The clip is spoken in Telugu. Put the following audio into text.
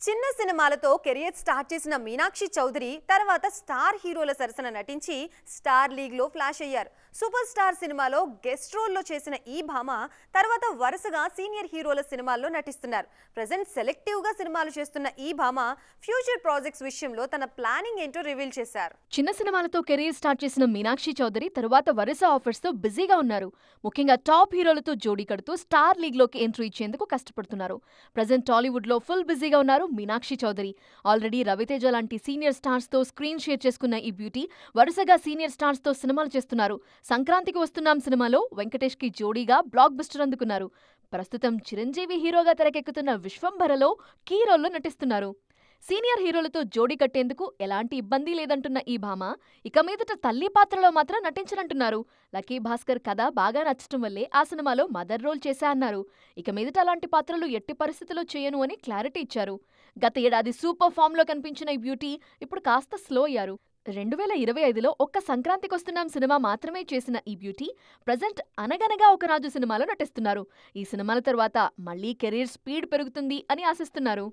చిన్న సినిమాలతో కెరియర్ స్టార్ట్ చేసిన మీనాక్షి చౌదరి తర్వాత స్టార్ హీరోల సరసన నటించి స్టార్ లీగ్ లో ఫ్లాష్ అయ్యారు. సూపర్ స్టార్ సినిమాలో గెస్ట్ రోల్ లో చేసిన ఈ భామ తర్వాత వరుసగా సీనియర్ హీరోల సినిమాల్లో నటిస్తున్నారు. ప్రెజెంట్ సెలెక్టివ్ గా సినిమాలు చేస్తున్న ఈ భామ ఫ్యూచర్ ప్రాజెక్ట్స్ విషయంలో తన ప్లానింగ్ ఏంటో రివీల్ చేశారు. చిన్న సినిమాలతో కెరీర్ స్టార్ట్ చేసిన మీనాక్షి చౌదరి తర్వాత వరుస ఆఫర్స్ తో బిజీగా ఉన్నారు. ముఖ్యంగా టాప్ హీరోలతో జోడీ కడుతూ స్టార్ లీగ్ లోకి ఎంట్రీ ఇచ్చేందుకు కష్టపడుతున్నారు. ప్రెజెంట్ టాలీవుడ్ లో ఫుల్ బిజీగా ఉన్నారు మీనాక్షి చౌదరి. ఆల్రెడీ రవితేజ లాంటి సీనియర్ స్టార్స్ తో స్క్రీన్ షేర్ చేసుకున్న ఈ బ్యూటీ వరుసగా సీనియర్ స్టార్స్ తో సినిమాలు చేస్తున్నారు. సంక్రాంతికి వస్తున్నాం సినిమాలో వెంకటేష్ కి జోడీగా బ్లాక్ బస్టర్ అందుకున్నారు. ప్రస్తుతం చిరంజీవి హీరోగా తెరకెక్కుతున్న విశ్వంభరలో కీ రోల్లో నటిస్తున్నారు. సీనియర్ హీరోలతో జోడీ కట్టేందుకు ఎలాంటి ఇబ్బంది లేదంటున్న ఈ భామ ఇక మీదట తల్లి పాత్రలో మాత్రం నటించనంటున్నారు. లక్కీ భాస్కర్ కథ బాగా నచ్చటం వల్లే ఆ సినిమాలో మదర్ రోల్ చేశా అన్నారు. ఇక మీదట అలాంటి పాత్రలు ఎట్టి పరిస్థితుల్లో చేయను అని క్లారిటీ ఇచ్చారు. గత ఏడాది సూపర్ ఫామ్ లో కనిపించిన ఈ బ్యూటీ ఇప్పుడు కాస్త స్లో అయ్యారు. 2025లో ఒక్క సంక్రాంతికొస్తున్నాం సినిమా మాత్రమే చేసిన ఈ బ్యూటీ ప్రజెంట్ అనగనగా ఒక రాజు సినిమాలో నటిస్తున్నారు. ఈ సినిమాల తర్వాత మళ్లీ కెరీర్ స్పీడ్ పెరుగుతుంది అని ఆశిస్తున్నారు.